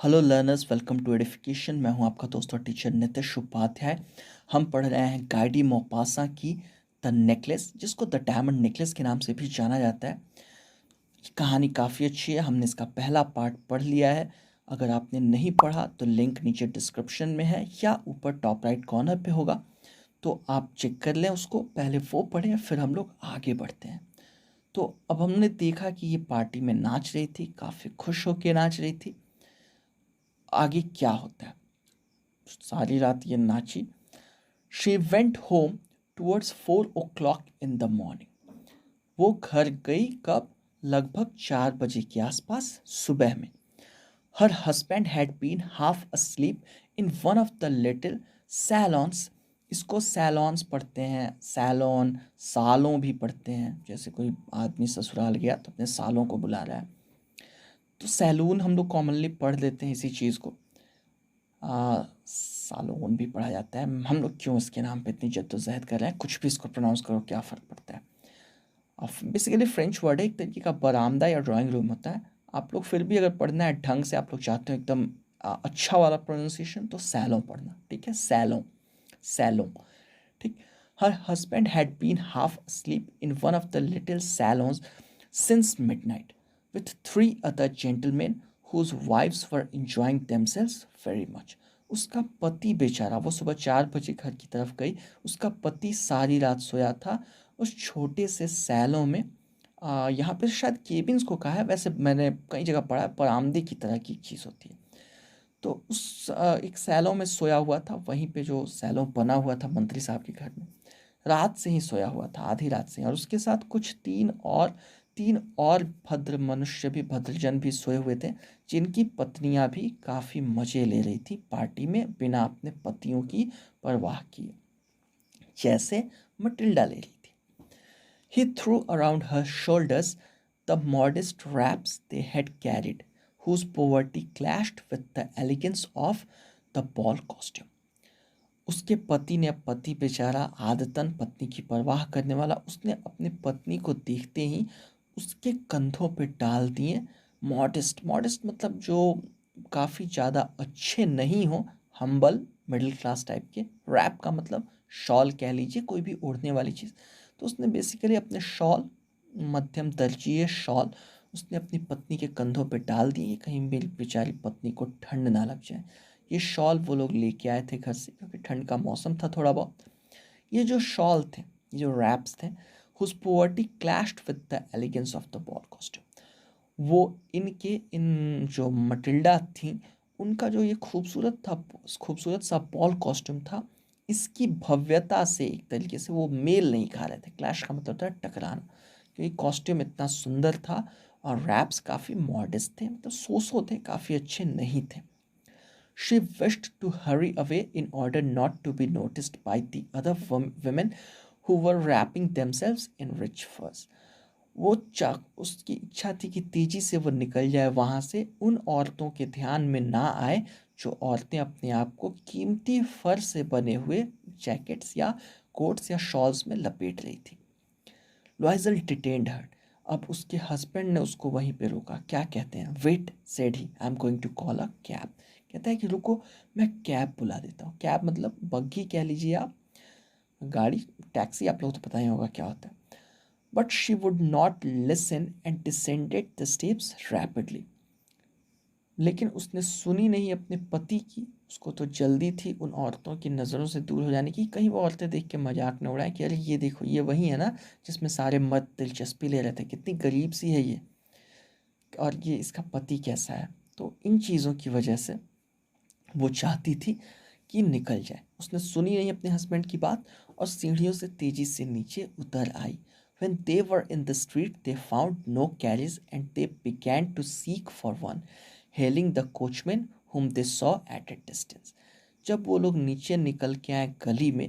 Hello learners, welcome to Edification. मैं हूं आपका दोस्त और टीचर नितिश उपाध्याय। हम पढ़ रहे हैं गाइडी मोपासा की द नेकलेस, जिसको द डायमंड नेकलेस के नाम से भी जाना जाता है। ये कहानी काफ़ी अच्छी है। हमने इसका पहला पार्ट पढ़ लिया है। अगर आपने नहीं पढ़ा तो लिंक नीचे डिस्क्रिप्शन में है या ऊपर टॉप राइट कॉर्नर पे होगा, तो आप चेक कर लें उसको। पहले वो पढ़ें, फिर हम लोग आगे बढ़ते हैं। तो अब हमने देखा कि ये पार्टी में नाच रही थी, काफ़ी खुश होकर नाच रही थी। आगे क्या होता है? सारी रात ये नाची। She went home towards 4 o'clock in the morning. वो घर गई कब? लगभग 4 बजे के आसपास, सुबह में। Her husband had been half asleep in one of the little salons. इसको सैलॉन्स पढ़ते हैं, सैलॉन, सालों भी पढ़ते हैं। जैसे कोई आदमी ससुराल गया तो अपने सालों को बुला रहा है, तो सैलून हम लोग कॉमनली पढ़ लेते हैं इसी चीज़ को। सालोन भी पढ़ा जाता है। हम लोग क्यों इसके नाम पे इतनी जद्दोजहद कर रहे हैं? कुछ भी इसको प्रोनाउंस करो, क्या फ़र्क पड़ता है। अब बेसिकली फ्रेंच वर्ड है, एक तरीके का बरामदा या ड्राइंग रूम होता है। आप लोग फिर भी अगर पढ़ना है ढंग से, आप लोग चाहते हो एकदम अच्छा वाला प्रोनाउंसिएशन, तो सैलों पढ़ना, ठीक है? सैलों, सैलों, ठीक। Her husband had been half asleep in one of the little salons since midnight with 3 other gentlemen whose wives were enjoying themselves very much. उसका पति बेचारा, वो सुबह 4 बजे घर की तरफ गई। उसका पति सारी रात सोया था उस छोटे से सैलों में। यहाँ पे शायद केबिन्स को कहा है, वैसे मैंने कई जगह पढ़ा है बरामदे की तरह की चीज़ होती है। तो उस एक सैलों में सोया हुआ था, वहीं पे जो सैलों बना हुआ था मंत्री साहब के घर में। रात से ही सोया हुआ था, आधी रात से। और उसके साथ कुछ तीन और भद्र मनुष्य भी, भद्रजन भी सोए हुए थे, जिनकी पत्नियां भी काफ़ी मज़े ले रही थी पार्टी में, बिना अपने पतियों की परवाह किए, जैसे मटिल्डा ले रही थी। He threw around her shoulders the modest wraps they had carried, whose poverty clashed with the elegance of the ball costume. उसके पति ने, पति बेचारा आदतन पत्नी की परवाह करने वाला, उसने अपनी पत्नी को देखते ही उसके कंधों पे डाल दिए मॉडेस्ट। मॉडेस्ट मतलब जो काफ़ी ज़्यादा अच्छे नहीं हो, हम्बल, मिडिल क्लास टाइप के। रैप का मतलब शॉल कह लीजिए, कोई भी ओढ़ने वाली चीज़। तो उसने बेसिकली अपने शॉल, मध्यम दर्जीय शॉल, उसने अपनी पत्नी के कंधों पे डाल दिए, कहीं मेरी बेचारी पत्नी को ठंड ना लग जाए। ये शॉल वो लोग लेके आए थे घर से, क्योंकि ठंड का मौसम था थोड़ा बहुत। ये जो शॉल थे, ये जो रैप्स थे, whose poverty clashed with the elegance of the ball costume. वो इनके, इन जो मटिल्डा थी, उनका जो ये खूबसूरत था, खूबसूरत सा बॉल कॉस्ट्यूम था, इसकी भव्यता से एक तरीके से वो मेल नहीं खा रहे थे। क्लैश का मतलब था टकराना, क्योंकि कॉस्ट्यूम इतना सुंदर था और रैप्स काफ़ी मॉडेस्ट थे, मतलब सो थे, काफ़ी अच्छे नहीं थे। She wished to hurry away in order not to be noticed by the other women who were wrapping themselves in rich furs. वो चाक उसकी इच्छा थी कि तेजी से वो निकल जाए वहाँ से, उन औरतों के ध्यान में ना आए जो औरतें अपने आप को कीमती फर से बने हुए जैकेट्स या कोट्स या शॉल्स में लपेट रही थी। लॉइजल डिटेन्ड हर। अब उसके हस्बैंड ने उसको वहीं पे रोका। क्या कहते हैं? Wait, said he, I am going to call a cab. कहता है कि रुको, मैं कैब बुला देता हूँ। कैब मतलब बग्घी कह लीजिए आप, गाड़ी, टैक्सी, आप लोग तो पता ही होगा क्या होता है। But she would not listen and descended the steps rapidly. लेकिन उसने सुनी नहीं अपने पति की। उसको तो जल्दी थी उन औरतों की नज़रों से दूर हो जाने की। कहीं वो औरतें देख के मजाक न उड़ाएं कि अरे ये देखो, ये वही है ना जिसमें सारे मर्द दिलचस्पी ले रहे थे, कितनी गरीब सी है ये, और ये इसका पति कैसा है। तो इन चीज़ों की वजह से वो चाहती थी कि निकल जाए। उसने सुनी नहीं अपने हस्बैंड की बात और सीढ़ियों से तेजी से नीचे उतर आई। When they were in the street, they found no carriage and they began to seek for one, hailing the coachman whom they saw at a distance. जब वो लोग नीचे निकल के आए गली में,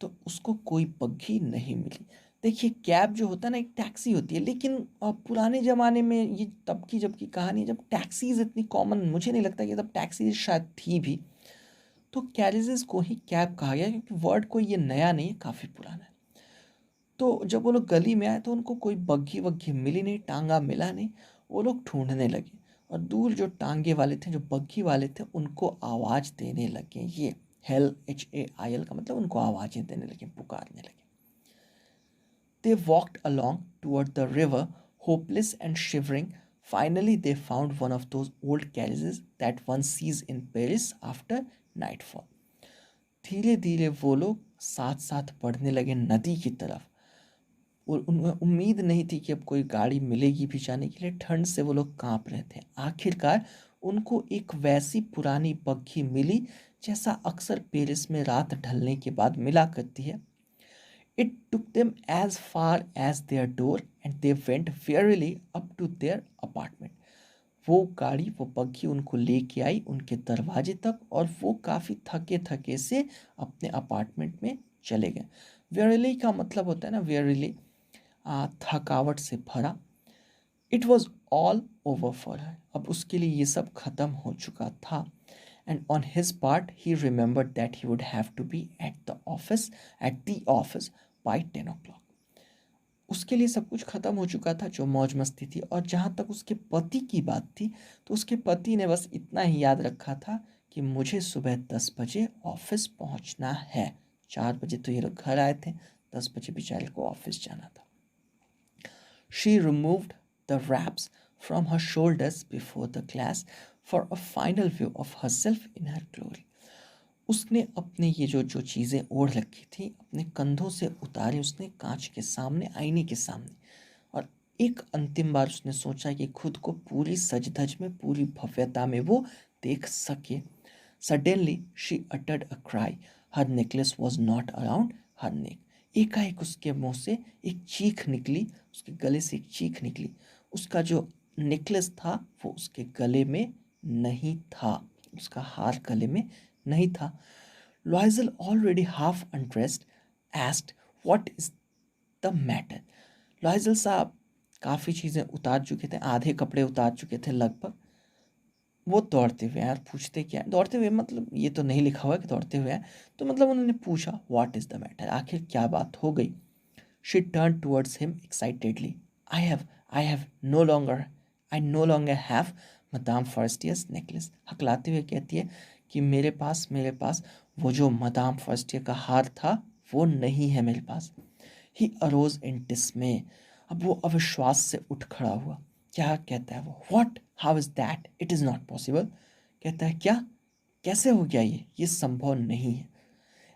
तो उसको कोई बग्घी नहीं मिली। देखिए, कैब जो होता है ना, एक टैक्सी होती है, लेकिन पुराने ज़माने में, ये तब की जब की कहानी है, जब टैक्सीज़ इतनी कॉमन, मुझे नहीं लगता कि तब टैक्सीज शायद थी भी। तो कैरिजेस को ही कैब कहा गया, क्योंकि वर्ड कोई ये नया नहीं है, काफ़ी पुराना है। तो जब वो लोग गली में आए तो उनको कोई बग्घी वग्घी मिली नहीं, टांगा मिला नहीं। वो लोग ढूंढने लगे। और दूर जो टांगे वाले थे, जो बग्घी वाले थे, उनको आवाज़ देने लगे। ये हेल, HAIL का मतलब उनको आवाज़ें देने लगे, पुकारने लगे। They walked along toward the river, hopeless and shivering. Finally, they found one of those old carriages that one sees in Paris after nightfall. धीरे धीरे वो लोग साथ साथ बढ़ने लगे नदी की तरफ, और उन्हें उम्मीद नहीं थी कि अब कोई गाड़ी मिलेगी भी जाने के लिए। ठंड से वो लोग कांप रहे थे। आखिरकार उनको एक वैसी पुरानी बग्घी मिली जैसा अक्सर पेरिस में रात ढलने के बाद मिला करती है। It took them as far as their door and they went wearily up to their apartment. वो गाड़ी, वो बग्घी उनको लेके आई उनके दरवाजे तक, और वो काफ़ी थके थके से अपने अपार्टमेंट में चले गए। वेयरली का मतलब होता है ना, वेयरली थकावट से भरा। It was all over for her, अब उसके लिए ये सब खत्म हो चुका था। And on his part he remembered that he would have to be at the office by 10 o'clock। उसके लिए सब कुछ खत्म हो चुका था, जो मौज मस्ती थी। और जहाँ तक उसके पति की बात थी, तो उसके पति ने बस इतना ही याद रखा था कि मुझे सुबह 10 बजे ऑफिस पहुँचना है। 4 बजे तो ये लोग घर आए थे, 10 बजे बेचारे को ऑफिस जाना था। She removed the wraps from her shoulders before the glass for a final view of herself in her glory. उसने अपने ये जो जो चीज़ें ओढ़ रखी थी अपने कंधों से उतारी, उसने कांच के सामने, आईने के सामने, और एक अंतिम बार उसने सोचा कि खुद को पूरी सज-धज में, पूरी भव्यता में वो देख सके। Suddenly she uttered a cry. Her necklace was not around her neck. एकाएक उसके मुंह से एक चीख निकली, उसके गले से एक चीख निकली। उसका जो नेकलेस था वो उसके गले में नहीं था, उसका हार गले में नहीं था। लॉयजल already half undressed asked what is the matter। लॉयजल साहब काफ़ी चीज़ें उतार चुके थे, आधे कपड़े उतार चुके थे लगभग। वो दौड़ते हुए यार, पूछते क्या है, दौड़ते हुए मतलब ये तो नहीं लिखा हुआ कि दौड़ते हुए हैं, तो मतलब उन्होंने पूछा व्हाट इज़ द मैटर, आखिर क्या बात हो गई। She turn towards him excitedly. I have no longer have Madame Forestier's necklace. हकलाते हुए कहती है कि मेरे पास वो जो मदाम फॉरेस्टियर का हार था वो नहीं है मेरे पास। ही अरोज इन डिस्मे। अब वो अविश्वास से उठ खड़ा हुआ। क्या कहता है वो, what, how is that, it is not possible. कहता है क्या, कैसे हो गया ये संभव नहीं है।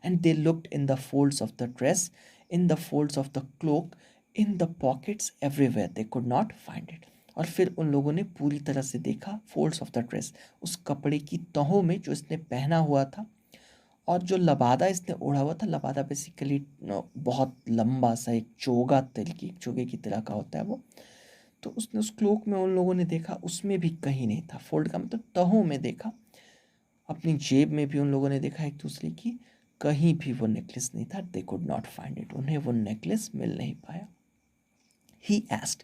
And they looked in the folds of the dress, in the folds of the cloak, in the pockets, everywhere, they could not find it. और फिर उन लोगों ने पूरी तरह से देखा फोल्ड्स ऑफ द ड्रेस, उस कपड़े की तहों में जो इसने पहना हुआ था, और जो लबादा इसने ओढ़ा हुआ था। लबादा बेसिकली बहुत लंबा सा एक चोगा तरीके, एक चोगे की तरह का होता है वो। तो उसने उस क्लोक में उन लोगों ने देखा, उसमें भी कहीं नहीं था। फोल्ड का मतलब तहों में देखा। अपनी जेब में भी उन लोगों ने देखा एक दूसरे की, कहीं भी वो नेकलेस नहीं था। They could not find it, उन्हें वो नेकलेस मिल नहीं पाया। He asked,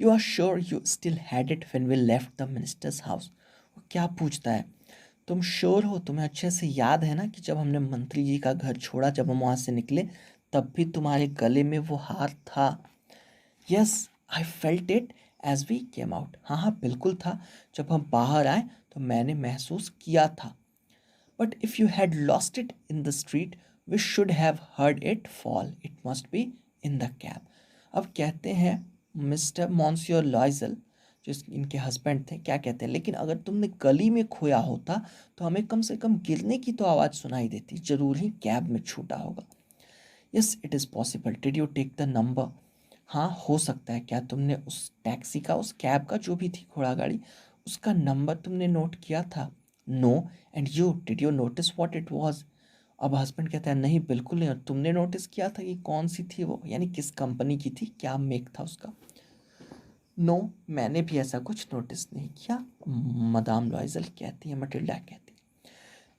you are sure you still had it when we left the minister's house. वो क्या पूछता है, तुम श्योर हो, तुम्हें अच्छे से याद है ना कि जब हमने मंत्री जी का घर छोड़ा, जब हम वहाँ से निकले, तब भी तुम्हारे गले में वो हार था। Yes, I felt it as we came out. हाँ हाँ बिल्कुल था, जब हम बाहर आए तो मैंने महसूस किया था। But if you had lost it in the street we should have heard it fall, it must be in the cab. अब कहते हैं मिस्टर मॉन्सियोर लॉयजल, जो इनके हस्बैंड थे, क्या कहते हैं, लेकिन अगर तुमने गली में खोया होता तो हमें कम से कम गिरने की तो आवाज़ सुनाई देती, जरूर ही कैब में छूटा होगा। Yes it is possible, did you take the number. हाँ हो सकता है, क्या तुमने उस टैक्सी का, उस कैब का, जो भी थी घोड़ा गाड़ी, उसका नंबर तुमने नोट किया था। No, and you did you notice what it was. अब हस्बैंड कहता है नहीं बिल्कुल नहीं, और तुमने नोटिस किया था कि कौन सी थी वो, यानी किस कंपनी की थी, क्या मेक था उसका। नो, मैंने भी ऐसा कुछ नोटिस नहीं किया, मदाम लॉयजल कहती है, मटिल्डा कहती है।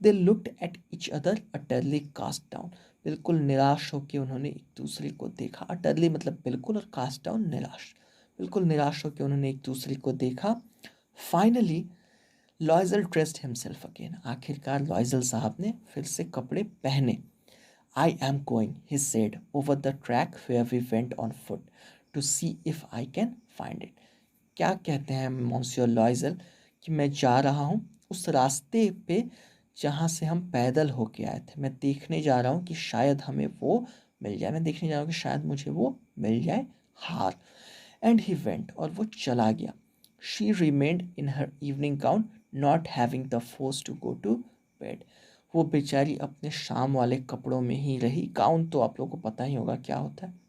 They looked at each other utterly cast down. बिल्कुल निराश होकर उन्होंने एक दूसरे को देखा। अटरली मतलब बिल्कुल, और कास्ट डाउन निराश। बिल्कुल निराश होकर उन्होंने एक दूसरे को देखा। Finally Loisel dressed himself again. आखिरकार लॉयजल साहब ने फिर से कपड़े पहने। I am going, he said, over the track where we went on foot to see if I can find it. क्या कहते हैं मॉन्सियर लॉयजल कि मैं जा रहा हूँ उस रास्ते पे जहाँ से हम पैदल होके आए थे। मैं देखने जा रहा हूँ कि शायद हमें वो मिल जाए, मैं देखने जा रहा हूँ कि शायद मुझे वो मिल जाए हार। एंड ही वेंट, और वो चला गया। She remained in her evening gown, not having the force to go to bed. वो बेचारी अपने शाम वाले कपड़ों में ही रही। गाउन तो आप लोगों को पता ही होगा क्या होता है।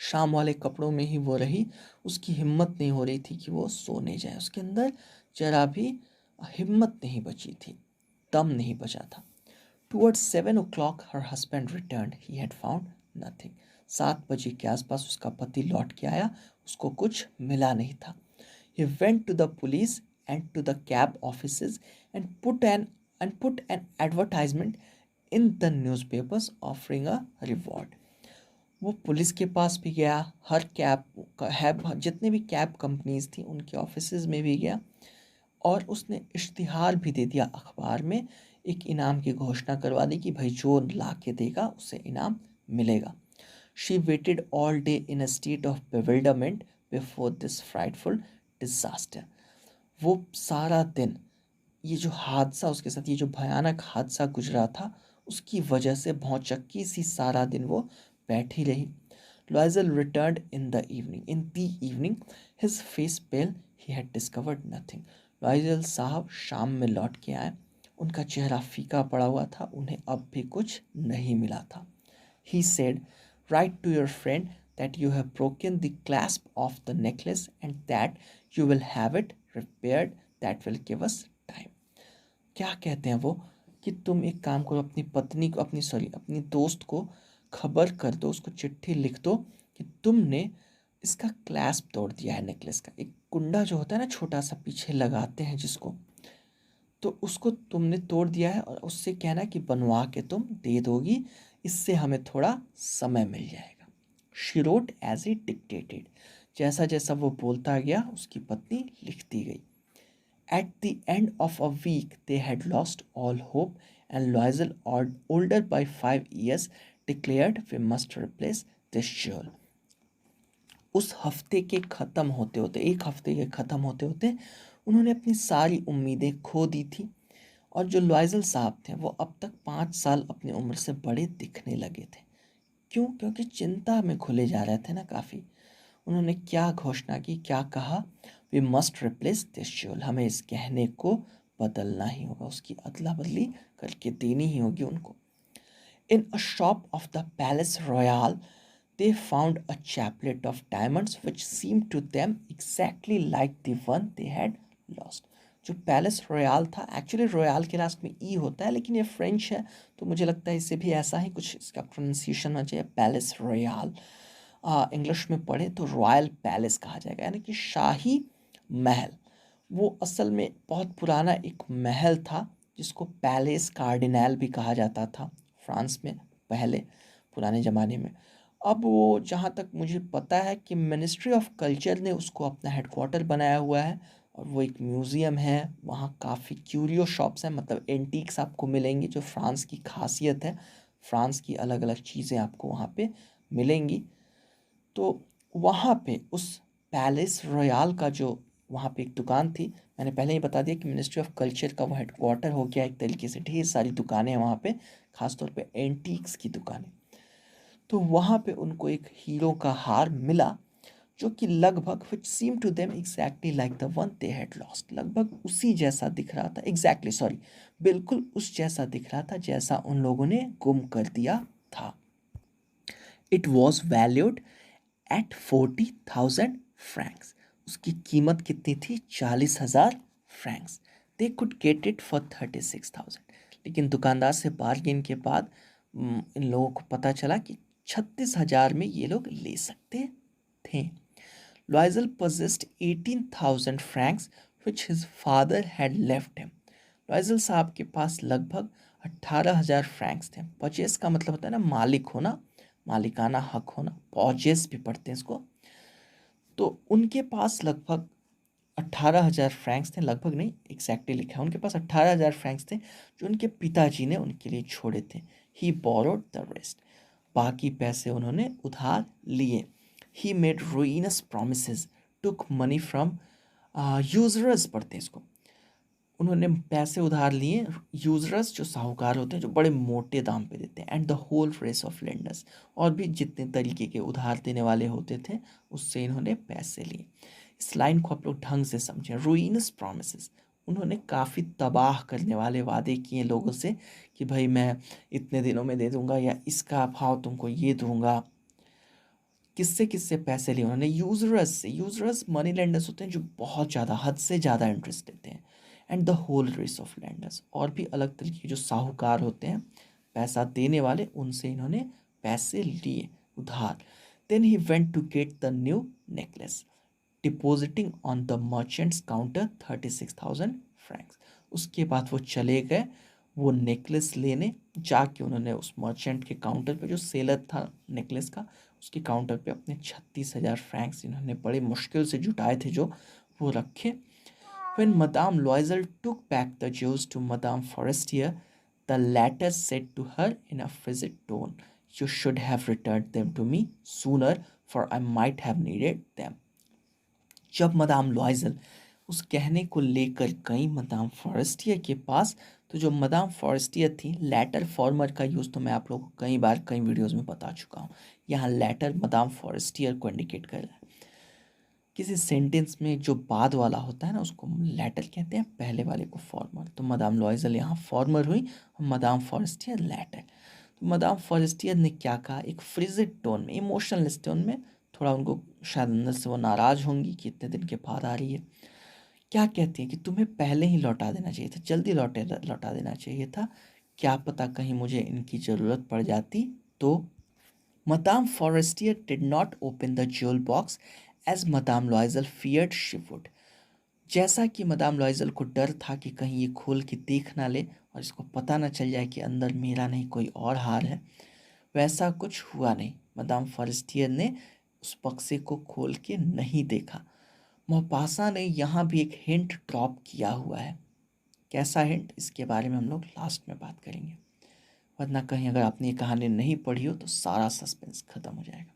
शाम वाले कपड़ों में ही वो रही। उसकी हिम्मत नहीं हो रही थी कि वो सोने जाए। उसके अंदर जरा भी हिम्मत नहीं बची थी, दम नहीं बचा था। Towards 7 o'clock her husband return, he had found nothing. 7 बजे के आसपास उसका पति लौट के आया, उसको कुछ मिला नहीं था। He went to the police and to the cab offices and put an advertisement in the newspapers offering a reward. वो पुलिस के पास भी गया, हर जितने भी कैब कंपनीज थी उनके ऑफिसेज में भी गया, और उसने इश्तिहार भी दे दिया अखबार में, एक इनाम की घोषणा करवा दी कि भाई जो ला के देगा उसे इनाम मिलेगा। She weighted all day in a state of bewilderment before this frightful disaster. वो सारा दिन, ये जो हादसा उसके साथ, ये जो भयानक हादसा गुजरा था, उसकी वजह से भौचक्की सी सारा दिन वो बैठी रही। Loisel returned in the evening, in the evening, his face pale, he had discovered nothing. Loisel साहब शाम में लौट के आए, उनका चेहरा फीका पड़ा हुआ था, उन्हें अब भी कुछ नहीं मिला था। He said, write to your friend that you have broken the clasp of the necklace and that you will have it repaired. That will give us time. क्या कहते हैं वो, कि तुम एक काम करो, अपनी पत्नी को, अपनी दोस्त को खबर कर दो, उसको चिट्ठी लिख दो कि तुमने इसका क्लैस्प तोड़ दिया है, नेकलेस का। एक कुंडा जो होता है ना, छोटा सा पीछे लगाते हैं जिसको, तो उसको तुमने तोड़ दिया है, और उससे कहना कि बनवा के तुम दे दोगी, इससे हमें थोड़ा समय मिल जाएगा। She wrote as he dictated. जैसा जैसा वो बोलता गया उसकी पत्नी लिखती गई। At the end of a week they had lost all hope and Loisel, older by 5 years, declared we must replace this jewel. उस हफ्ते के ख़त्म होते होते, एक हफ्ते के ख़त्म होते होते, उन्होंने अपनी सारी उम्मीदें खो दी थी। और जो लॉयजल साहब थे वो अब तक 5 साल अपनी उम्र से बड़े दिखने लगे थे। क्यों? क्योंकि चिंता में खुले जा रहे थे ना काफ़ी। उन्होंने क्या घोषणा की, क्या कहा, we must replace this jewel, हमें इस गहने को बदलना ही होगा, उसकी अदला बदली करके देनी ही होगी उनको। In a shop of the palace royal they found a chaplet of diamonds which seemed to them exactly like the one they had lost. जो पैलेस रॉयल था, एक्चुअली रॉयल के लास्ट में ई होता है, लेकिन ये फ्रेंच है तो मुझे लगता है इसे भी ऐसा ही कुछ इसका प्रोनाउंसिएशन होना चाहिए, पैलेस रॉयल। इंग्लिश में पढ़े तो रॉयल पैलेस कहा जाएगा, यानी कि शाही महल। वो असल में बहुत पुराना एक महल था जिसको पैलेस कार्डिनल भी कहा जाता था फ्रांस में पहले, पुराने ज़माने में। अब वो, जहाँ तक मुझे पता है, कि मिनिस्ट्री ऑफ कल्चर ने उसको अपना हेडक्वार्टर बनाया हुआ है, और वो एक म्यूज़ियम है। वहाँ काफ़ी क्यूरियो शॉप्स हैं, मतलब एंटीक्स आपको मिलेंगी, जो फ्रांस की खासियत है। फ्रांस की अलग अलग चीज़ें आपको वहाँ पे मिलेंगी। तो वहाँ पे उस पैलेस रॉयल का जो, वहाँ पे एक दुकान थी, मैंने पहले ही बता दिया कि मिनिस्ट्री ऑफ कल्चर का वो हेडक्वार्टर हो गया एक तरीके से। ढेर सारी दुकानें हैं वहाँ पे, ख़ासतौर पे एंटीक्स की दुकानें। तो वहाँ पे उनको एक हीरो का हार मिला, जो कि लगभग which seem to them exactly like the one they had lost, लगभग उसी जैसा दिख रहा था, एग्जैक्टली सॉरी, बिल्कुल उस जैसा दिख रहा था जैसा उन लोगों ने गुम कर दिया था। It was valued at 40,000 Franks. उसकी कीमत कितनी थी? 40,000 Franks. They could get it for 36,000। लेकिन दुकानदार से बार्गेन के बाद इन लोगों को पता चला कि 36,000 में ये लोग ले सकते थे। लॉयजल possessed 18,000 francs which his father had left him. लॉयजल साहब के पास लगभग 18,000 फ्रैंक्स थे। पजेस का मतलब होता है ना मालिक होना, मालिकाना हक होना, पॉजेस भी पढ़ते हैं इसको। तो उनके पास लगभग 18,000 फ्रैंक्स थे, लगभग नहीं, एग्जैक्टली लिखा है, उनके पास 18,000 फ्रैंक्स थे जो उनके पिताजी ने उनके लिए छोड़े थे। ही बोरोड द रेस्ट, बाकी पैसे उन्होंने उधार लिए। He made ruinous promises, took money from users पढ़ते हैं इसको। उन्होंने पैसे उधार लिए, यूजरस जो साहूकार होते हैं जो बड़े मोटे दाम पे देते हैं, and the whole race of lenders, और भी जितने तरीके के उधार देने वाले होते थे उससे इन्होंने पैसे लिए। इस लाइन को आप लोग ढंग से समझें। रूइनस प्रॉमिसेस, उन्होंने काफ़ी तबाह करने वाले वादे किए लोगों से कि भाई मैं इतने दिनों में दे दूंगा या इसका भाव तुमको ये दूंगा। किससे किससे पैसे लिए उन्होंने? यूजरस से। यूजरस मनी लेंडर्स होते हैं जो बहुत ज़्यादा, हद से ज़्यादा इंटरेस्ट देते हैं। And the whole race of lenders, और भी अलग तरीके के जो साहूकार होते हैं पैसा देने वाले, उनसे इन्होंने पैसे लिए उधार। Then he went to get the new necklace, depositing on the merchant's counter 36,000 francs. उसके बाद वो चले गए वो नेकलेस लेने। जाके उन्होंने उस मर्चेंट के काउंटर पे, जो सेलर था नेकलेस का, उसके काउंटर पे अपने 36,000 फ्रैंक्स इन्होंने बड़े मुश्किल से जुटाए थे जो, वो रखे। When Madame Loisel took back the jewels to Madame Forestier, the latter said to her in a frigid tone, "You should have returned them to me sooner, for I might have needed them." जब madam लॉयजल उस गहने को लेकर गई madam Forestier के पास, तो जो madam Forestier थी, लैटर फॉर्मर का यूज़ तो मैं आप लोगों को कई बार कई वीडियोस में बता चुका हूँ। यहाँ लैटर मदाम फॉरेस्टियर को इंडिकेट कर रहा है। किसी सेंटेंस में जो बाद वाला होता है ना उसको लैटर कहते हैं, पहले वाले को फॉर्मर। तो मदाम लॉयजल यहाँ फॉर्मर हुई और मदाम फॉरेस्टियर लैटर। तो मदाम फॉरेस्टियर ने क्या कहा, एक फ्रिजिड टोन में, इमोशनलेस टोन में, थोड़ा उनको शायद अंदर से वो नाराज़ होंगी कि इतने दिन के बाद आ रही है। क्या कहती है कि तुम्हें पहले ही लौटा देना चाहिए था, जल्दी लौटा देना चाहिए था, क्या पता कहीं मुझे इनकी ज़रूरत पड़ जाती तो। Madame Forestier did not open the jewel box as Madame Loisel feared she would. जैसा कि मदाम लॉयजल को डर था कि कहीं ये खोल के देख ना ले और इसको पता ना चल जाए कि अंदर मेरा नहीं कोई और हार है, वैसा कुछ हुआ नहीं। मदाम फॉरेस्टियर ने उस बक्से को खोल के नहीं देखा। मोहपासा ने यहाँ भी एक हिंट ड्रॉप किया हुआ है। कैसा हिंट, इसके बारे में हम लोग लास्ट में बात करेंगे, वरना कहीं अगर आपने ये कहानी नहीं पढ़ी हो तो सारा सस्पेंस खत्म हो जाएगा।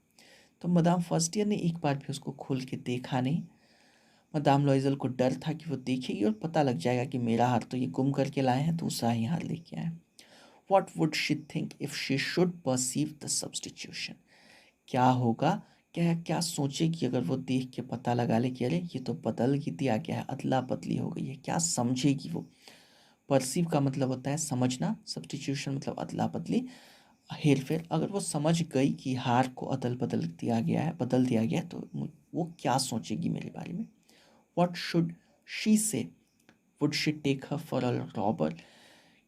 तो मदाम फर्स्ट ईयर ने एक बार भी उसको खोल के देखा नहीं। मदाम लॉयजल को डर था कि वो देखेगी और पता लग जाएगा कि मेरा हार तो ये गुम करके लाए हैं, दूसरा ही हार लेके आए। What would she think if she should perceive the substitution, क्या होगा, क्या क्या सोचेगी अगर वो देख के पता लगा ले कि अरे ये तो बदल ही दिया गया है, अदला बदली हो गई है, क्या समझेगी वो। परसीव का मतलब होता है समझना, सब्सटीट्यूशन मतलब अदला बदली, हेर फेर। अगर वो समझ गई कि हार को अदल बदल दिया गया है, बदल दिया गया है, तो वो क्या सोचेगी मेरे बारे में। What should she say, would she take her for a robber,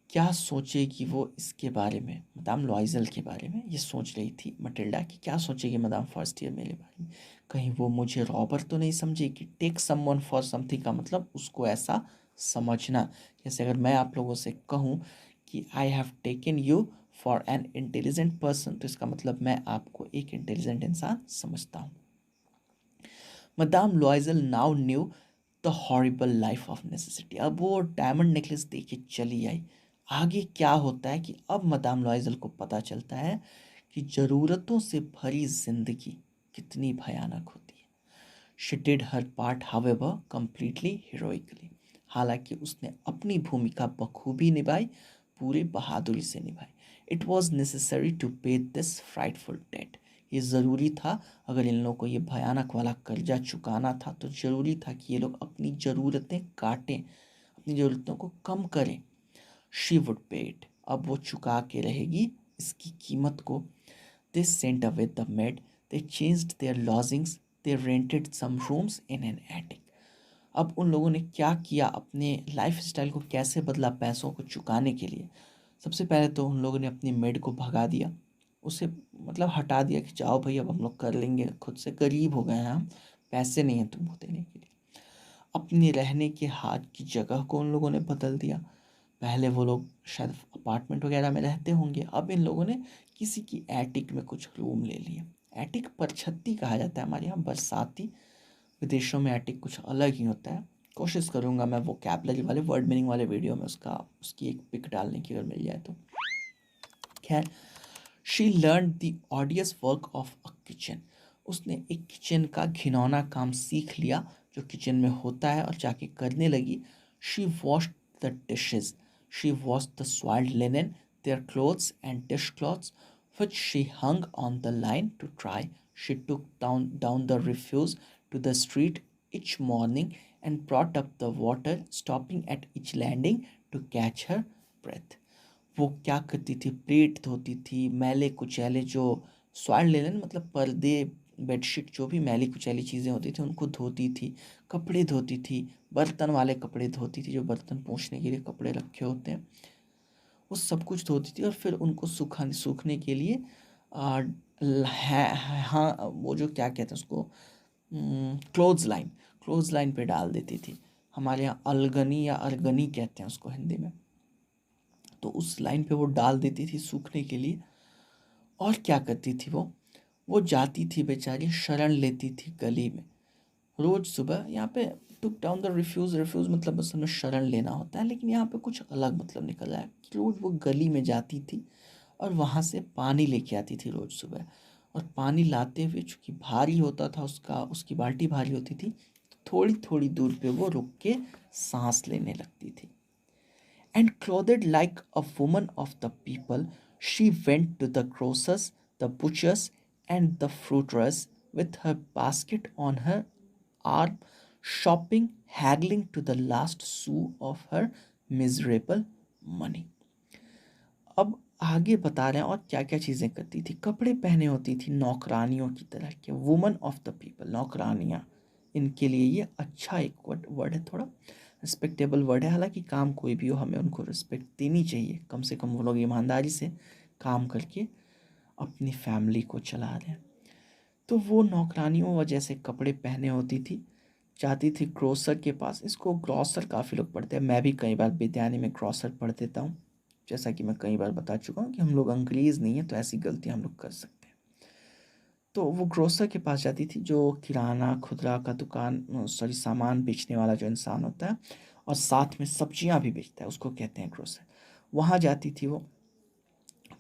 क्या सोचेगी वो इसके बारे में, मदाम लॉयजल के बारे में ये सोच रही थी मटिल्डा कि क्या सोचेगी मदाम फर्स्ट ईयर मेरे बारे में, कहीं वो मुझे रॉबर तो नहीं समझेगी। टेक समवन फॉर समथिंग का मतलब उसको ऐसा समझना, जैसे अगर मैं आप लोगों से कहूँ कि I have taken you for an intelligent person, तो इसका मतलब मैं आपको एक इंटेलिजेंट इंसान समझता हूँ। Madam लॉयजल now new the horrible life of necessity, अब वो डायमंड नेकलेस दे के चली आई। आगे क्या होता है कि अब मदाम लॉयजल को पता चलता है कि ज़रूरतों से भरी जिंदगी कितनी भयानक होती है। She did her part however completely heroically, हालांकि उसने अपनी भूमिका बखूबी निभाई, पूरी बहादुरी से निभाई। इट वॉज नेसेसरी टू पे दिस फ्राइटफुल डेट, ये ज़रूरी था, अगर इन लोगों को ये भयानक वाला कर्जा चुकाना था तो ज़रूरी था कि ये लोग अपनी ज़रूरतें काटें, अपनी ज़रूरतों को कम करें। शी वुड पे इट, अब वो चुका के रहेगी इसकी कीमत को। They sent away the maid, they changed their lodgings, they rented some rooms in an attic. अब उन लोगों ने क्या किया, अपने लाइफ स्टाइल को कैसे बदला पैसों को चुकाने के लिए। सबसे पहले तो उन लोगों ने अपनी मेड को भगा दिया, उसे मतलब हटा दिया कि जाओ भाई अब हम लोग कर लेंगे खुद से, गरीब हो गए हैं हम, पैसे नहीं हैं तुमको देने के लिए। अपने रहने के हाथ की जगह को उन लोगों ने बदल दिया। पहले वो लोग शायद अपार्टमेंट वगैरह में रहते होंगे, अब इन लोगों ने किसी की एटिक में कुछ रूम ले लिए। एटिक परछत्ती कहा जाता है हमारे यहाँ, बरसाती। विदेशों में एटिक कुछ अलग ही होता है। कोशिश करूँगा मैं वोकैबुलरी वाले वर्ड मीनिंग वाले वीडियो में उसकी एक पिक डालने की अगर मिल जाए तो। खैर, she learn the ऑडियस work of a kitchen, उसने एक किचन का घिनौना काम सीख लिया। जो किचन में होता है, और जाके करने लगी। She washed the dishes, she washed the soiled linen, their clothes and dishcloths, which she hung on the line to dry. She took down the refuse to the street each morning and brought up the water, stopping at each landing to catch her breath. वो क्या करती थी, plate धोती थी, मैले कुचैले जो soil लेलन मतलब पर्दे, बेडशीट, जो भी मैली कुचैली चीज़ें होती थी उनको धोती थी, कपड़े धोती थी, बर्तन वाले कपड़े धोती थी, जो बर्तन पोंछने के लिए कपड़े रखे होते हैं वो सब कुछ धोती थी, और फिर उनको सूखने के लिए आ, हाँ वो जो क्या कहते हैं उसको, क्लोज लाइन पे डाल देती थी। हमारे यहाँ अलगनी या अर्गनी कहते हैं उसको हिंदी में। तो उस लाइन पे वो डाल देती थी सूखने के लिए। और क्या करती थी वो जाती थी बेचारी, शरण लेती थी गली में रोज सुबह। यहाँ पे टुक डाउन द रिफ्यूज़, रिफ्यूज़ मतलब असल में शरण लेना होता है, लेकिन यहाँ पे कुछ अलग मतलब निकल रहा है कि रोज वो गली में जाती थी और वहाँ से पानी लेके आती थी रोज सुबह। और पानी लाते हुए चूँकि भारी होता था, उसकी बाल्टी भारी होती थी, तो थोड़ी थोड़ी दूर पे वो रुक के सांस लेने लगती थी। And clothed like a woman of the people, she went to the grocers, the butchers, and the fruiterers with her basket on her arm, shopping, haggling to the last sou of her miserable money. अब आगे बता रहे हैं और क्या क्या चीज़ें करती थी। कपड़े पहने होती थी नौकरानियों की तरह के, वुमन ऑफ द पीपल, नौकरानियाँ। इनके लिए ये अच्छा एक वर्ड है, थोड़ा रिस्पेक्टेबल वर्ड है। हालांकि काम कोई भी हो हमें उनको रिस्पेक्ट देनी चाहिए, कम से कम वो लोग ईमानदारी से काम करके अपनी फैमिली को चला रहे हैं। तो वो नौकरानियों वजह से कपड़े पहने होती थी, जाती थी ग्रोसर के पास। इसको ग्रॉसर काफ़ी लोग पढ़ते हैं, मैं भी कई बार विद्यालय में ग्रॉसर पढ़ देता हूँ। जैसा कि मैं कई बार बता चुका हूँ कि हम लोग अंग्रेज़ नहीं है, तो ऐसी गलतियाँ हम लोग कर सकते हैं। तो वो ग्रोसर के पास जाती थी, जो किराना खुदरा का दुकान, सॉरी सामान बेचने वाला जो इंसान होता है और साथ में सब्जियां भी बेचता है, उसको कहते हैं ग्रोसर। वहाँ जाती थी वो।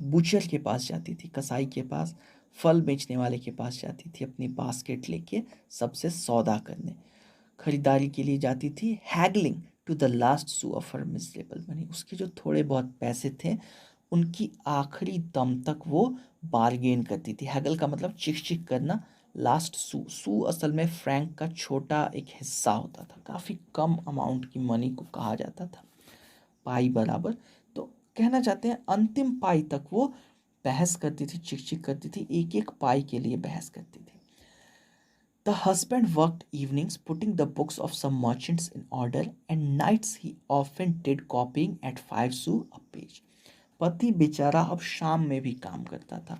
बुचर के पास जाती थी, कसाई के पास, फल बेचने वाले के पास जाती थी अपनी बास्केट लेके सबसे सौदा करने। खरीदारी के लिए जाती थी, haggling to the last sou of her miserable money. उसके जो थोड़े बहुत पैसे थे उनकी आखिरी दम तक वो बार्गेन करती थी। हैगल का मतलब चिक चिक करना। लास्ट सू, सू असल में फ्रैंक का छोटा एक हिस्सा होता था, काफ़ी कम अमाउंट की मनी को कहा जाता था, पाई बराबर। तो कहना चाहते हैं अंतिम पाई तक वो बहस करती थी, चिक चिक करती थी, एक एक पाई के लिए बहस करती थी। The husband worked evenings putting the books of some merchants in order, and nights he often did copying at 5 sous a page. पति बेचारा अब शाम में भी काम करता था,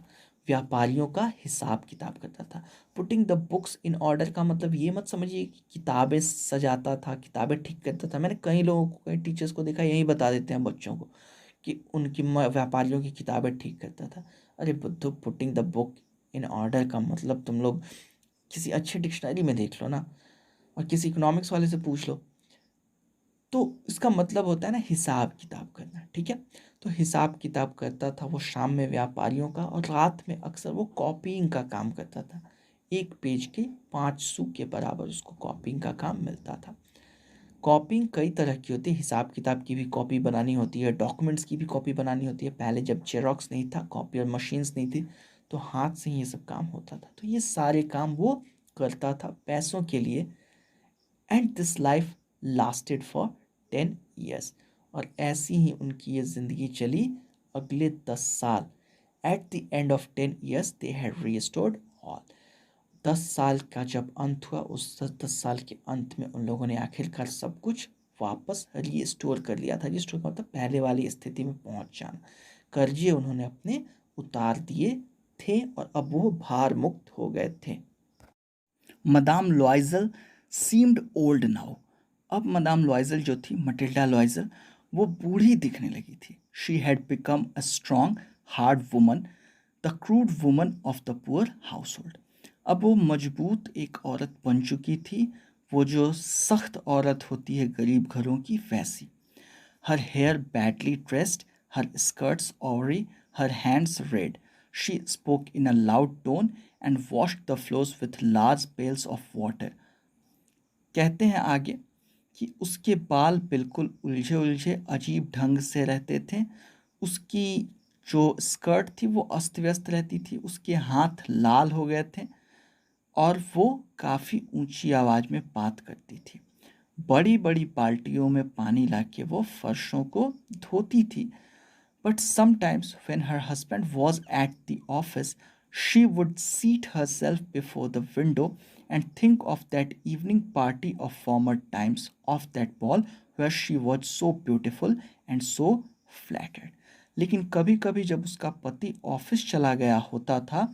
व्यापारियों का हिसाब किताब करता था। Putting the books in order का मतलब ये मत समझिए कि किताबें सजाता था, किताबें ठीक करता था। मैंने कई लोगों को, कई टीचर्स को देखा यही बता देते हैं बच्चों को कि उनकी व्यापारियों की किताबें ठीक करता था। अरे बुद्धू, putting the book in order का मतलब तुम लोग किसी अच्छे डिक्शनरी में देख लो ना, और किसी इकोनॉमिक्स वाले से पूछ लो, तो इसका मतलब होता है ना हिसाब किताब करना, ठीक है। तो हिसाब किताब करता था वो शाम में व्यापारियों का, और रात में अक्सर वो कॉपीइंग का काम करता था। एक पेज के 5 सू के बराबर उसको कॉपीइंग का काम मिलता था। कॉपीइंग कई तरह की होती है, हिसाब किताब की भी कॉपी बनानी होती है, डॉक्यूमेंट्स की भी कॉपी बनानी होती है। पहले जब जेरोक्स नहीं था, कॉपी और मशीन्स नहीं थी, तो हाथ से ही ये सब काम होता था। तो ये सारे काम वो करता था पैसों के लिए। And this life lasted for 10 years। और ऐसी ही उनकी ये ज़िंदगी चली अगले 10 साल। Eight the end of 10 years they had restored all. 10 साल का जब अंत हुआ, उस 10 साल के अंत में उन लोगों ने आखिरकार सब कुछ वापस रिस्टोर कर लिया था। रिस्टोर का मतलब पहले वाली स्थिति में पहुंच जाना। कर्जे उन्होंने अपने उतार दिए थे और अब वो भार मुक्त हो गए थे। Madam लॉइजल seemed old now. अब मदाम लॉइजल जो थी, मटिल्डा लॉइजल, वो बूढ़ी दिखने लगी थी। She had become a strong hard woman, the crude woman of the poor house hold. अब वो मजबूत एक औरत बन चुकी थी, वो जो सख्त औरत होती है गरीब घरों की, वैसी। Her hair badly dressed, her skirts awry, her hands red. She spoke in a loud tone and washed the floors with large pails of water. कहते हैं आगे कि उसके बाल बिल्कुल उलझे उलझे अजीब ढंग से रहते थे, उसकी जो स्कर्ट थी वो अस्त व्यस्त रहती थी, उसके हाथ लाल हो गए थे और वो काफ़ी ऊंची आवाज़ में बात करती थी। बड़ी बड़ी बाल्टियों में पानी लाके वो फर्शों को धोती थी। But sometimes when her husband was at the office she would seat herself before the window and think of that evening party of former times, of that ball where she was so beautiful and so flattered. लेकिन कभी कभी जब उसका पति office चला गया होता था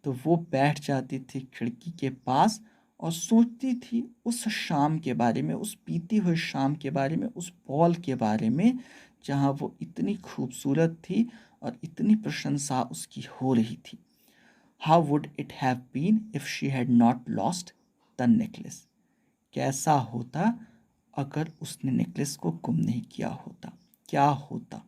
तो वो बैठ जाती थी खिड़की के पास और सोचती थी उस शाम के बारे में, उस बीती हुई शाम के बारे में, उस बॉल के बारे में जहाँ वो इतनी खूबसूरत थी और इतनी प्रशंसा उसकी हो रही थी। How would it have been if she had not lost the necklace? कैसा होता अगर उसने नेकलेस को गुम नहीं किया होता? क्या होता?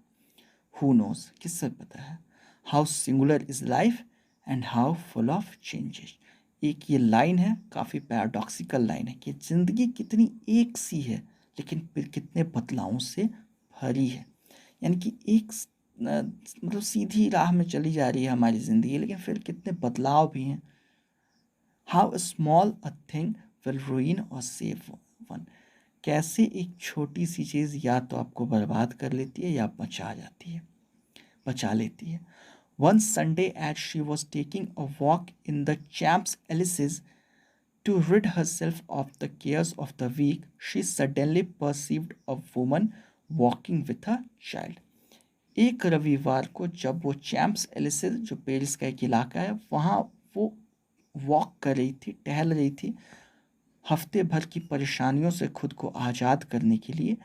हु नोज, किससे पता है? How singular is life and how full of changes. एक ये लाइन है, काफ़ी पैराडॉक्सिकल लाइन है कि ज़िंदगी कितनी एक सी है लेकिन फिर कितने बदलावों से भरी है। यानी कि मतलब सीधी राह में चली जा रही है हमारी ज़िंदगी, लेकिन फिर कितने बदलाव भी हैं। How small a thing will रूइन और सेव वन। कैसे एक छोटी सी चीज़ या तो आपको बर्बाद कर लेती है या बचा लेती है। One Sunday, as she was taking a walk in the Champs Elysees to rid herself of the cares of the week, she suddenly perceived a woman walking with a child. एक रविवार को जब वो चैम्प्स एलिसिस, जो Paris का एक इलाका है, वहाँ वो वॉक कर रही थी, टहल रही थी हफ्ते भर की परेशानियों से खुद को आज़ाद करने के लिए,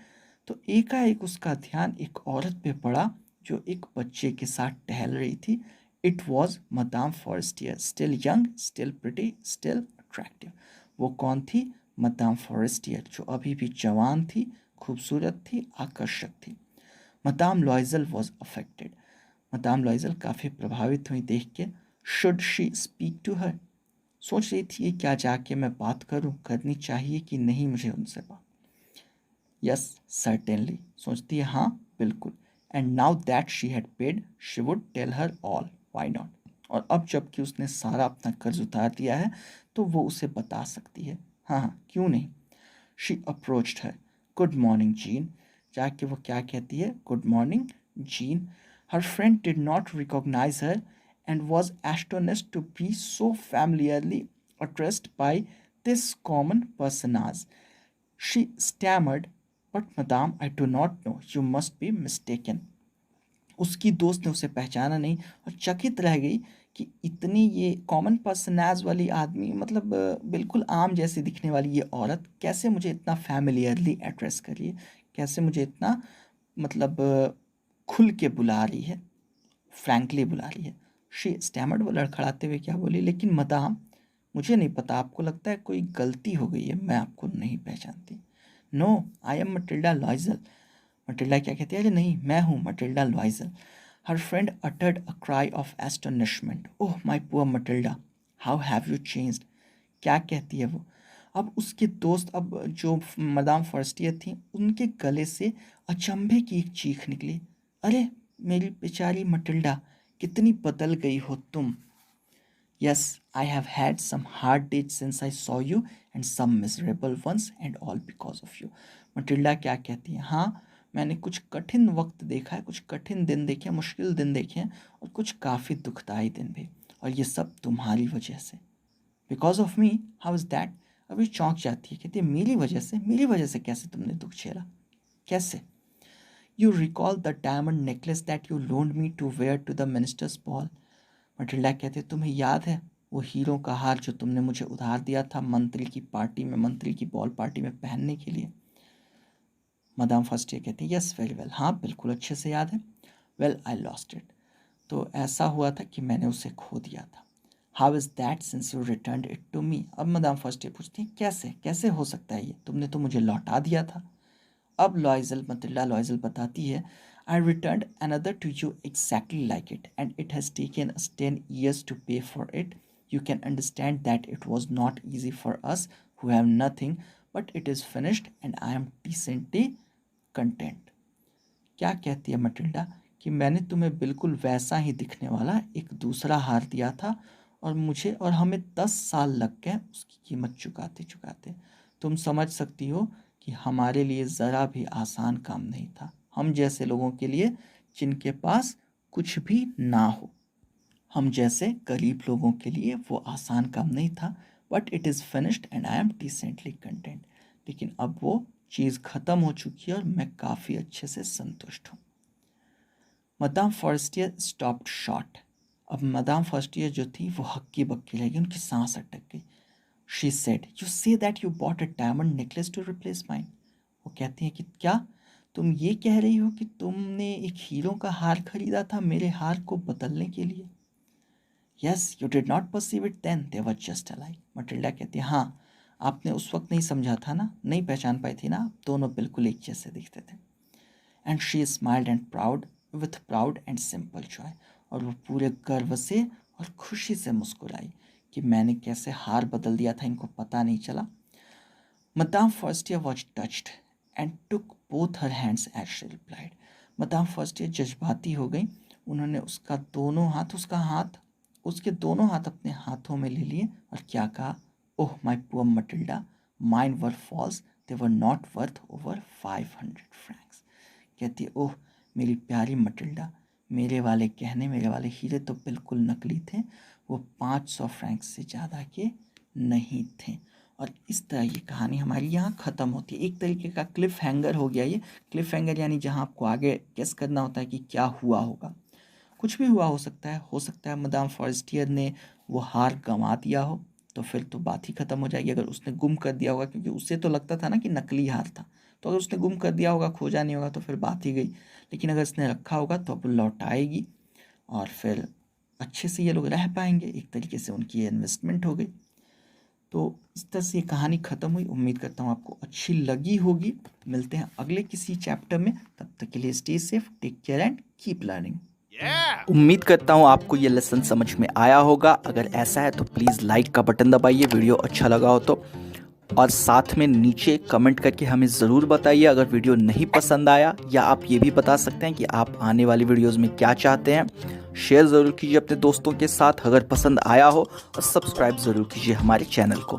तो एकाएक उसका ध्यान एक औरत पे पड़ा जो एक बच्चे के साथ टहल रही थी। It was madam Forestier, still young, still pretty, still attractive. वो कौन थी? मदाम फॉरेस्टियर, जो अभी भी जवान थी, खूबसूरत थी, आकर्षक थी। Madame Loisel was affected. Madame Loisel काफ़ी प्रभावित हुई देख के। Should she speak to her? सोच रही थी क्या जाके मैं बात करूं, करनी चाहिए कि नहीं मुझे उनसे बात। यस सर्टेनली, सोचती है हाँ बिल्कुल। And now that she had paid she would tell her all, why not. और अब जबकि उसने सारा अपना कर्ज उतार दिया है तो वो उसे बता सकती है, हाँ हाँ क्यों नहीं। She approached her. Good morning Jeanne. जाके वो क्या कहती है? Good morning Jeanne. Her friend did not recognize her and was astonished to be so familiarly addressed by this common personage. She stammered, "But madame, I do not know. You must be mistaken." उसकी दोस्त ने उसे पहचाना नहीं और चकित रह गई कि इतनी ये कॉमन पर्सनाज वाली आदमी, मतलब बिल्कुल आम जैसी दिखने वाली ये औरत कैसे मुझे इतना फैमिलियरली एड्रेस कर रही है, कैसे मुझे इतना मतलब खुल के बुला रही है, फ्रैंकली बुला रही है। शी स्टैमर्ड, वो लड़खड़ाते हुए क्या बोली, लेकिन मदाम मुझे नहीं पता, आपको लगता है कोई गलती हो गई है, मैं आपको नहीं पहचानती। No, I am Matilda Loisel. Matilda क्या कहती है? अरे नहीं, मैं हूँ Matilda Loisel. Her friend uttered a cry of astonishment. Oh my poor Matilda, how have you changed. क्या कहती है वो? अब उसके दोस्त, अब जो मदाम फर्स्टियर थी, उनके गले से अचंभे की एक चीख निकली। अरे मेरी बेचारी मटिल्डा, कितनी बदल गई हो तुम। Yes, I have had some hard days since I saw you and some miserable ones and all because of you. Matilda क्या कहती है? हाँ, मैंने कुछ कठिन वक्त देखा है, कुछ कठिन दिन देखे हैं, मुश्किल दिन देखे हैं और कुछ काफ़ी दुखदाई दिन भी, और ये सब तुम्हारी वजह से। Because of me? How is that? अभी चौंक जाती है, कहती है मेरी वजह से? मेरी वजह से कैसे तुमने दुख झेला, कैसे? You recall the diamond necklace that you loaned me to wear to the minister's ball? Matilda कहते, तुम्हें याद है वो हीरो का हार जो तुमने मुझे उधार दिया था मंत्री की पार्टी में, मंत्री की बॉल पार्टी में पहनने के लिए? मदाम फर्स्ट ये कहती, यस वेरी वेल, हाँ बिल्कुल अच्छे से याद है। वेल आई लॉस्ट इट, तो ऐसा हुआ था कि मैंने उसे खो दिया था। How is that since you return it to me? अब मदाम फर्स्ट ये पूछती हैं कैसे, कैसे हो सकता है ये, तुमने तो मुझे लौटा दिया था। अब लॉइजल, मटिल्डा लॉइजल बताती है, I return another to you exactly like it and it has taken us 10 years to pay for it. You can understand that it was not easy for us who have nothing, but it is finished and I am decently content. क्या कहती है Matilda कि मैंने तुम्हें बिल्कुल वैसा ही दिखने वाला एक दूसरा हार दिया था और मुझे और हमें 10 साल लग गए उसकी कीमत चुकाते चुकाते। तुम समझ सकती हो कि हमारे लिए ज़रा भी आसान काम नहीं था, हम जैसे लोगों के लिए जिनके पास कुछ भी ना हो। हम जैसे गरीब लोगों के लिए वो आसान काम नहीं था, but it is finished and I am decently content. लेकिन अब वो चीज़ ख़त्म हो चुकी है और मैं काफ़ी अच्छे से संतुष्ट हूँ। Madam Forestier stopped short. अब मदाम फॉरेस्टियर जो थी वो हक्की बक्की रह गई, उनकी सांस अटक गई। She said, you say that you bought a diamond necklace to replace mine. वो कहती हैं कि क्या तुम ये कह रही हो कि तुमने एक हीरो का हार खरीदा था मेरे हार को बदलने के लिए? Yes, you did not perceive it then, they were just alike. Matilda कहती है, हाँ, आपने उस वक्त नहीं समझा था ना, नहीं पहचान पाई थी ना, आप दोनों बिल्कुल एक जैसे दिखते थे। And she smiled and proud with proud and simple Joy. और वो पूरे गर्व से और खुशी से मुस्कुराई कि मैंने कैसे हार बदल दिया था, इनको पता नहीं चला। Madame Forestier was touched and took both her hands as she replied. Madame Forestier जज्बाती हो गई, उन्होंने उसके दोनों हाथ अपने हाथों में ले लिए और क्या कहा, oh my poor Matilda, mine were false, they were not worth over 500 francs. कहती है, ओह मेरी प्यारी मटिल्डा, मेरे वाले हीरे तो बिल्कुल नकली थे, वो 500 फ्रैंक्स से ज़्यादा के नहीं थे। और इस तरह ये कहानी हमारी यहाँ ख़त्म होती है। एक तरीके का क्लिफ हैंगर हो गया ये। क्लिफ हैंगर यानी जहाँ आपको आगे गेस करना होता है कि क्या हुआ होगा। कुछ भी हुआ हो सकता है मदाम फॉरेस्टियर ने वो हार गंवा दिया हो, तो फिर तो बात ही ख़त्म हो जाएगी। अगर उसने गुम कर दिया होगा, क्योंकि उससे तो लगता था ना कि नकली हार था, तो अगर उसने गुम कर दिया होगा, खोजा नहीं होगा, तो फिर बात ही गई। लेकिन अगर इसने रखा होगा तो अब लौटाएगी और फिर अच्छे से ये लोग रह पाएंगे, एक तरीके से उनकी इन्वेस्टमेंट हो गई। तो इस तरह से ये कहानी ख़त्म हुई। उम्मीद करता हूँ आपको अच्छी लगी होगी। मिलते हैं अगले किसी चैप्टर में, तब तक के लिए stay safe, take care and keep learning. उम्मीद करता हूँ आपको ये लेसन समझ में आया होगा। अगर ऐसा है तो प्लीज़ लाइक का बटन दबाइए, वीडियो अच्छा लगा हो तो, और साथ में नीचे कमेंट करके हमें ज़रूर बताइए अगर वीडियो नहीं पसंद आया, या आप ये भी बता सकते हैं कि आप आने वाली वीडियोज़ में क्या चाहते हैं। शेयर ज़रूर कीजिए अपने दोस्तों के साथ अगर पसंद आया हो, और सब्सक्राइब ज़रूर कीजिए हमारे चैनल को।